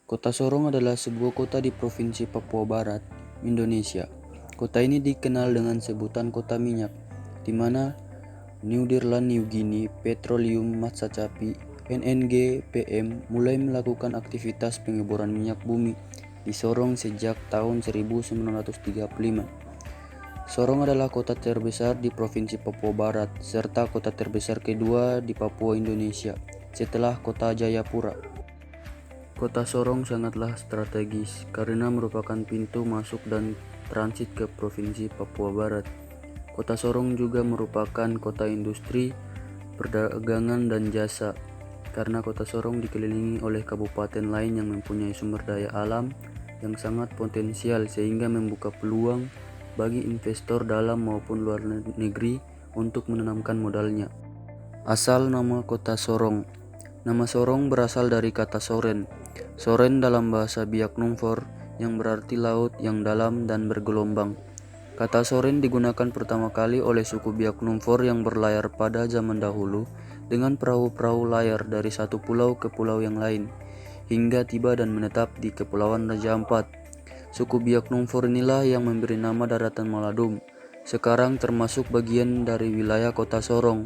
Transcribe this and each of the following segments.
Kota Sorong adalah sebuah kota di Provinsi Papua Barat, Indonesia. Kota ini dikenal dengan sebutan kota minyak, di mana Nederland New Guinea Petroleum Matsakapi (NNG PM) mulai melakukan aktivitas pengeboran minyak bumi di Sorong sejak tahun 1935. Sorong adalah kota terbesar di Provinsi Papua Barat, serta kota terbesar kedua di Papua Indonesia, setelah kota Jayapura. Kota Sorong sangatlah strategis karena merupakan pintu masuk dan transit ke Provinsi Papua Barat. Kota Sorong juga merupakan kota industri, perdagangan, dan jasa, karena Kota Sorong dikelilingi oleh kabupaten lain yang mempunyai sumber daya alam yang sangat potensial sehingga membuka peluang bagi investor dalam maupun luar negeri untuk menanamkan modalnya. Asal nama Kota Sorong. Nama Sorong berasal dari kata soren. Soren dalam bahasa Biak Numfor yang berarti laut yang dalam dan bergelombang. Kata soren digunakan pertama kali oleh suku Biak Numfor yang berlayar pada zaman dahulu dengan perahu-perahu layar dari satu pulau ke pulau yang lain, hingga tiba dan menetap di Kepulauan Raja Ampat. Suku Biak Numfor inilah yang memberi nama daratan Maladum, sekarang termasuk bagian dari wilayah Kota Sorong,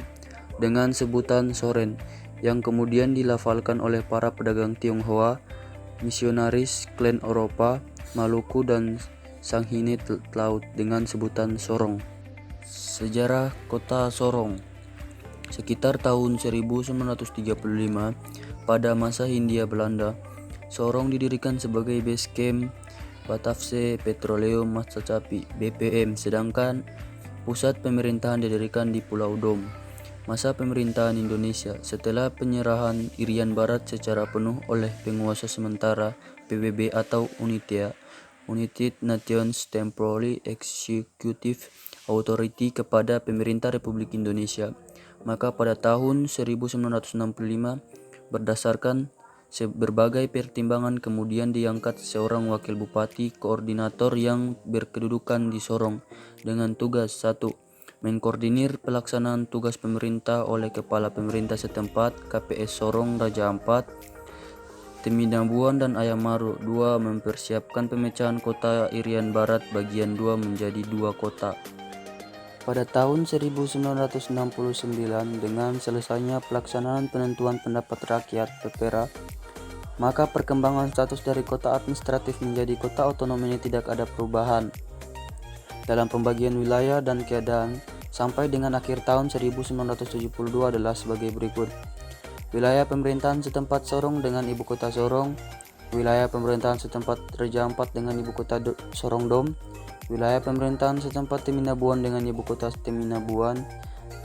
dengan sebutan Soren, yang kemudian dilafalkan oleh para pedagang Tionghoa, misionaris klan Eropa, Maluku, dan Sanghine Laut dengan sebutan Sorong. Sejarah Kota Sorong. Sekitar tahun 1935, pada masa Hindia Belanda, Sorong didirikan sebagai base camp Batavse Petroleum Matsakapi (BPM), sedangkan pusat pemerintahan didirikan di Pulau Dom. Masa pemerintahan Indonesia setelah penyerahan Irian Barat secara penuh oleh penguasa sementara PBB atau UNITA (United Nations Temporary Executive Authority) kepada pemerintah Republik Indonesia, maka pada tahun 1965 berdasarkan berbagai pertimbangan kemudian diangkat seorang wakil bupati koordinator yang berkedudukan di Sorong dengan tugas 1. Mengkoordinir pelaksanaan tugas pemerintah oleh Kepala Pemerintah setempat KPS Sorong Raja Ampat, Teminabuan, dan Ayamaru. 2. Mempersiapkan pemecahan kota Irian Barat bagian 2 menjadi 2 kota. Pada tahun 1969, dengan selesainya pelaksanaan penentuan pendapat rakyat (PPRA), maka perkembangan status dari kota administratif menjadi kota otonom ini tidak ada perubahan dalam pembagian wilayah dan keadaan sampai dengan akhir tahun 1972 adalah sebagai berikut. Wilayah pemerintahan setempat Sorong dengan ibu kota Sorong, wilayah pemerintahan setempat Raja Ampat dengan ibu kota Sorong Dom, wilayah pemerintahan setempat Teminabuan dengan ibu kota Teminabuan,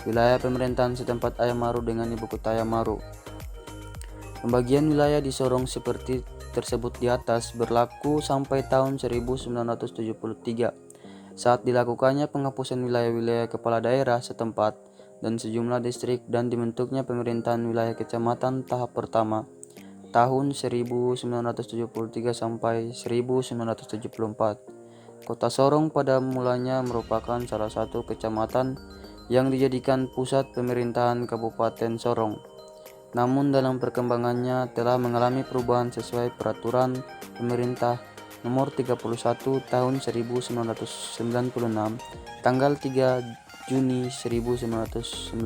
wilayah pemerintahan setempat Ayamaru dengan ibu kota Ayamaru. Pembagian wilayah di Sorong seperti tersebut di atas berlaku sampai tahun 1973. Saat dilakukannya penghapusan wilayah-wilayah kepala daerah setempat dan sejumlah distrik dan dibentuknya pemerintahan wilayah kecamatan tahap pertama tahun 1973 sampai 1974. Kota Sorong pada mulanya merupakan salah satu kecamatan yang dijadikan pusat pemerintahan Kabupaten Sorong. Namun dalam perkembangannya telah mengalami perubahan sesuai peraturan pemerintah nomor 31 tahun 1996 tanggal 3 Juni 1996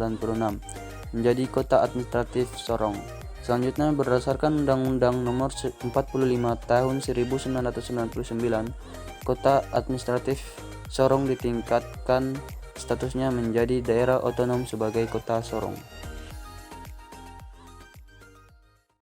menjadi kota administratif Sorong. Selanjutnya berdasarkan Undang-Undang nomor 45 tahun 1999, kota administratif Sorong ditingkatkan statusnya menjadi daerah otonom sebagai Kota Sorong.